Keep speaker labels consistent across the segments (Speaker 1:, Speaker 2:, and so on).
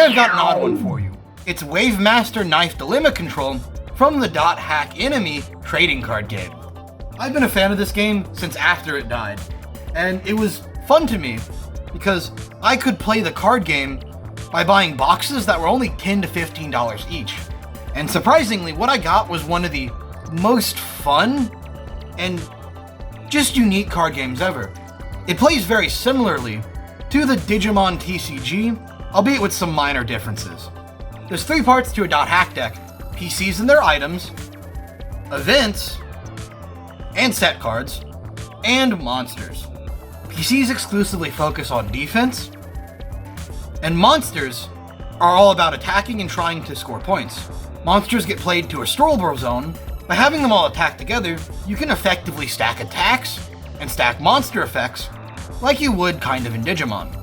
Speaker 1: Today I've got an odd one for you. It's Wavemaster Knife Dilemma Control from the Dot Hack Enemy trading card game. I've been a fan of this game since after it died, and it was fun to me because I could play the card game by buying boxes that were only $10 to $15 each. And surprisingly, what I got was one of the most fun and just unique card games ever. It plays very similarly to the Digimon TCG, albeit with some minor differences. There's 3 parts to a Dot Hack deck: PCs and their items, events, and set cards, and monsters. PCs exclusively focus on defense, and monsters are all about attacking and trying to score points. Monsters get played to a storable zone. By having them all attack together, you can effectively stack attacks and stack monster effects like you would kind of in Digimon.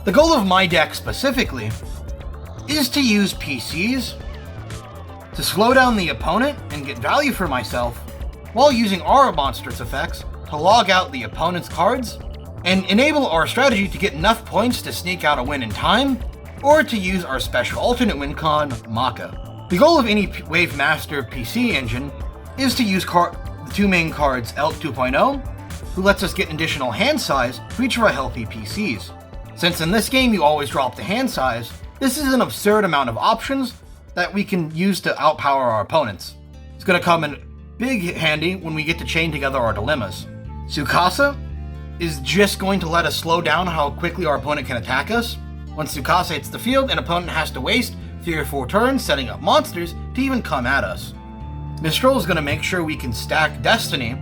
Speaker 1: The goal of my deck specifically is to use PCs to slow down the opponent and get value for myself while using our monsters effects to log out the opponent's cards and enable our strategy to get enough points to sneak out a win in time, or to use our special alternate win con, Maka. The goal of any Wavemaster PC engine is to use the 2 main cards, Elk 2.0, who lets us get additional hand size for each of our healthy PCs. Since in this game you always drop the hand size, this is an absurd amount of options that we can use to outpower our opponents. It's going to come in big handy when we get to chain together our dilemmas. Tsukasa is just going to let us slow down how quickly our opponent can attack us. Once Tsukasa hits the field, an opponent has to waste 3 or 4 turns setting up monsters to even come at us. Mistral is going to make sure we can stack Destiny,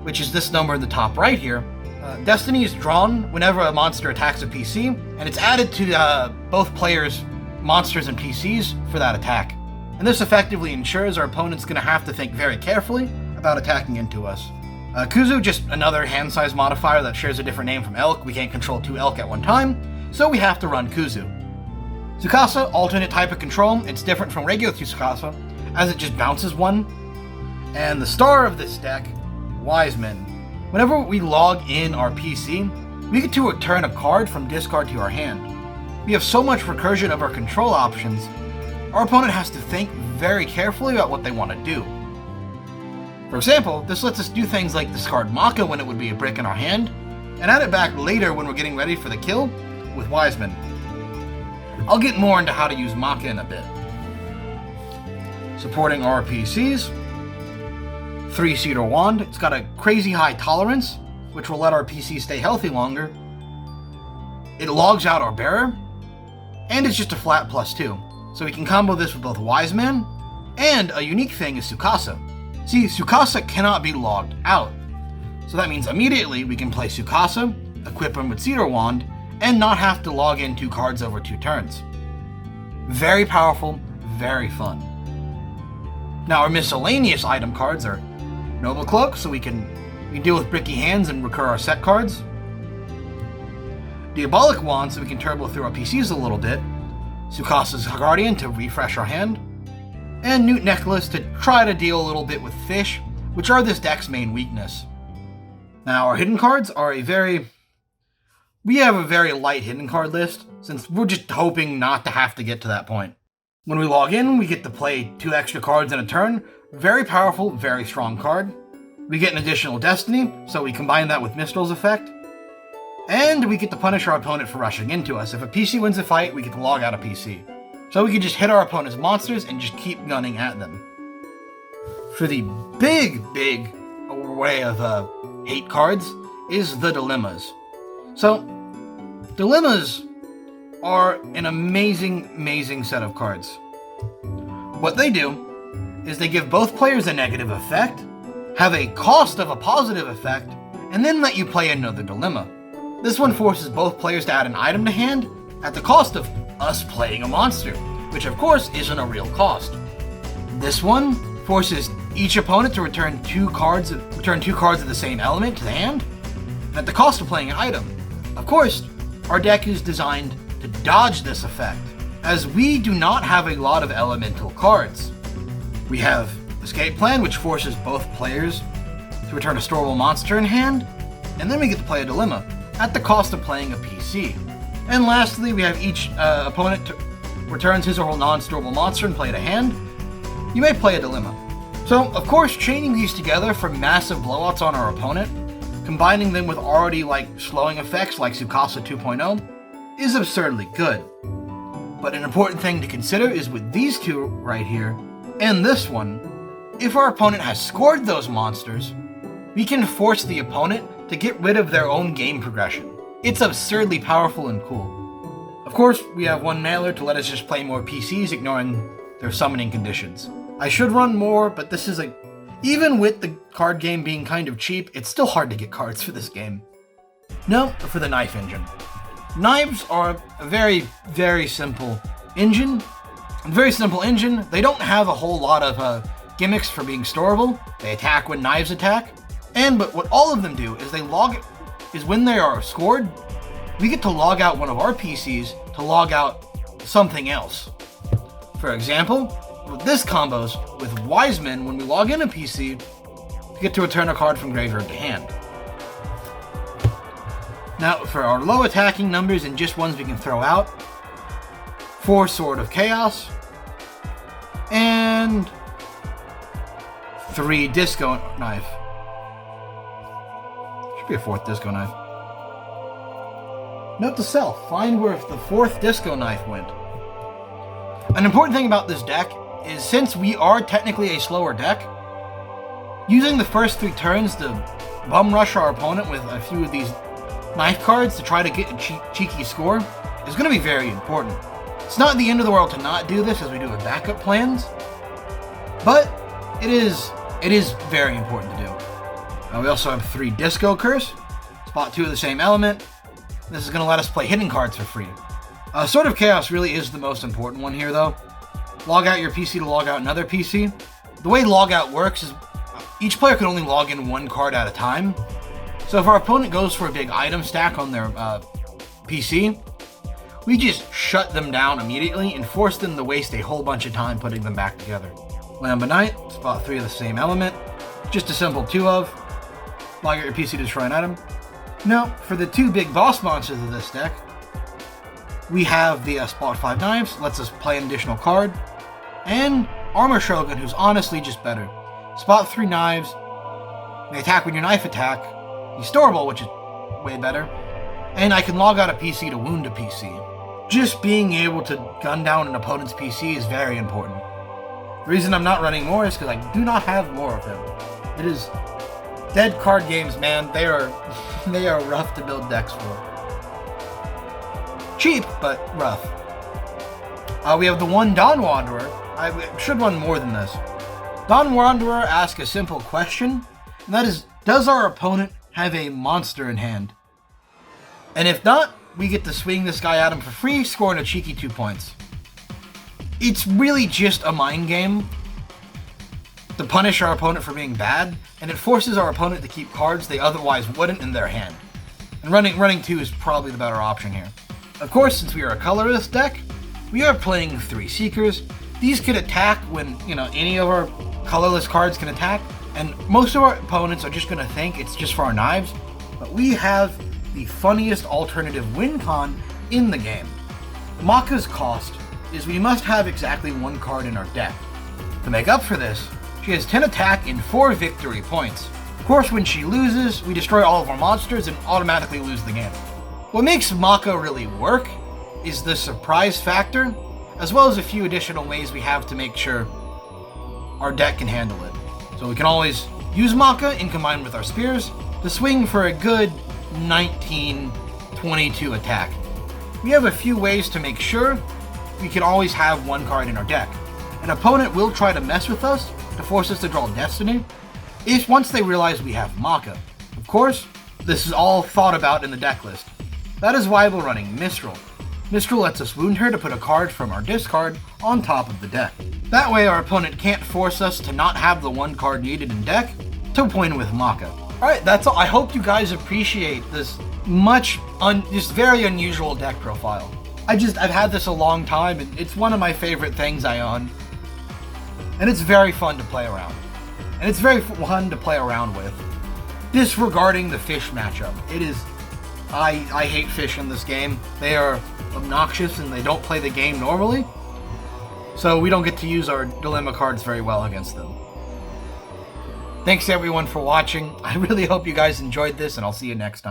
Speaker 1: which is this number in the top right here. Destiny is drawn whenever a monster attacks a PC, and it's added to both players' monsters and PCs for that attack. And this effectively ensures our opponent's going to have to think very carefully about attacking into us. Kuzu, just another hand size modifier that shares a different name from Elk. We can't control 2 Elk at one time, so we have to run Kuzu. Tsukasa, alternate type of control. It's different from regular Tsukasa, as it just bounces 1. And the star of this deck, Wiseman. Whenever we log in our PC, we get to return a card from discard to our hand. We have so much recursion of our control options, our opponent has to think very carefully about what they want to do. For example, this lets us do things like discard Maka when it would be a brick in our hand, and add it back later when we're getting ready for the kill with Wiseman. I'll get more into how to use Maka in a bit. Supporting our PCs, 3-seater wand. It's got a crazy high tolerance, which will let our PC stay healthy longer. It logs out our bearer, and it's just a flat +2. So we can combo this with both Wiseman, and a unique thing is Tsukasa. See, Tsukasa cannot be logged out. So that means immediately we can play Tsukasa, equip him with Cedar Wand, and not have to log in 2 cards over 2 turns. Very powerful, very fun. Now our miscellaneous item cards are Noble Cloak, so we can deal with bricky hands and recur our set cards. Diabolic Wand, so we can turbo through our PCs a little bit. Tsukasa's Guardian to refresh our hand. And Newt Necklace to try to deal a little bit with fish, which are this deck's main weakness. Now our hidden cards are we have a very light hidden card list, since we're just hoping not to have to get to that point. When we log in, we get to play 2 extra cards in a turn. Very powerful, very strong card. We get an additional Destiny, so we combine that with Mistral's effect. And we get to punish our opponent for rushing into us. If a PC wins a fight, we get to log out a PC. So we can just hit our opponent's monsters and just keep gunning at them. For the big array of hate cards is the Dilemmas. So, Dilemmas are an amazing set of cards. What they do is they give both players a negative effect, have a cost of a positive effect, and then let you play another Dilemma. This one forces both players to add an item to hand at the cost of us playing a monster, which of course isn't a real cost. This one forces each opponent to return 2 cards of the same element to the hand, at the cost of playing an item. Of course, our deck is designed to dodge this effect, as we do not have a lot of elemental cards. We have Escape Plan, which forces both players to return a storable monster in hand, and then we get to play a Dilemma, at the cost of playing a PC. And lastly, we have each opponent returns his or her non-storable monster and play it a hand, you may play a Dilemma. So, of course, chaining these together for massive blowouts on our opponent, combining them with already slowing effects like Tsukasa 2.0, is absurdly good. But an important thing to consider is with these two right here, and this one, if our opponent has scored those monsters, we can force the opponent to get rid of their own game progression. It's absurdly powerful and cool. Of course, we have one mailer to let us just play more PCs, ignoring their summoning conditions. I should run more, but this is even with the card game being kind of cheap, it's still hard to get cards for this game. No, for the knife engine. Knives are a very, very simple engine. Very simple engine. They don't have a whole lot of gimmicks for being storable. They attack when knives attack. But what all of them do is when they are scored, we get to log out one of our PCs to log out something else. For example, with this combos with Wiseman, when we log in a PC, we get to return a card from graveyard to hand. Now, for our low attacking numbers and just ones we can throw out, 4 Sword of Chaos, and 3 Disco Knife. Should be a 4th Disco Knife. Note to self, find where the 4th Disco Knife went. An important thing about this deck is since we are technically a slower deck, using the first 3 turns to bum rush our opponent with a few of these knife cards to try to get a cheeky score is going to be very important. It's not the end of the world to not do this as we do with backup plans, but it is very important to do. We also have 3 Disco Curse, spot 2 of the same element. This is going to let us play hidden cards for free. Sword of Chaos really is the most important one here though. Log out your PC to log out another PC. The way logout works is each player can only log in 1 card at a time. So if our opponent goes for a big item stack on their PC, we just shut them down immediately and force them to waste a whole bunch of time putting them back together. Lambda Knight, spot 3 of the same element. Just a simple 2 of. Log out your PC to destroy an item. Now, for the 2 big boss monsters of this deck, we have the spot 5 Knives, lets us play an additional card, and Armor Shogun, who's honestly just better. Spot 3 Knives, they attack when your knife attack. He's storable, which is way better. And I can log out a PC to wound a PC. Just being able to gun down an opponent's PC is very important. The reason I'm not running more is because I do not have more of them. It is dead card games, man. They are rough to build decks for. Cheap, but rough. We have the 1 Dawn Wanderer. I should run more than this. Dawn Wanderer asks a simple question, and that is, does our opponent have a monster in hand? And if not, we get to swing this guy at him for free, scoring a cheeky 2 points. It's really just a mind game to punish our opponent for being bad, and it forces our opponent to keep cards they otherwise wouldn't in their hand. And running 2 is probably the better option here. Of course, since we are a colorless deck, we are playing 3 Seekers. These can attack when, any of our colorless cards can attack, and most of our opponents are just going to think it's just for our knives, but we have the funniest alternative win con in the game. Maka's cost is we must have exactly 1 card in our deck. To make up for this, she has 10 attack and 4 victory points. Of course, when she loses, we destroy all of our monsters and automatically lose the game. What makes Maka really work is the surprise factor, as well as a few additional ways we have to make sure our deck can handle it. So we can always use Maka and combine with our spears to swing for a good 19-22 attack. We have a few ways to make sure we can always have 1 card in our deck. An opponent will try to mess with us to force us to draw Destiny once they realize we have Maka. Of course, this is all thought about in the deck list. That is why we're running Mistral. Mistral lets us wound her to put a card from our discard on top of the deck. That way our opponent can't force us to not have the 1 card needed in deck to win with Maka. Alright, that's all. I hope you guys appreciate this just very unusual deck profile. I've had this a long time, and it's one of my favorite things I own. And it's very fun to play around. And it's very fun to play around with. Disregarding the fish matchup. It is I hate fish in this game. They are obnoxious and they don't play the game normally. So we don't get to use our dilemma cards very well against them. Thanks everyone for watching. I really hope you guys enjoyed this, and I'll see you next time.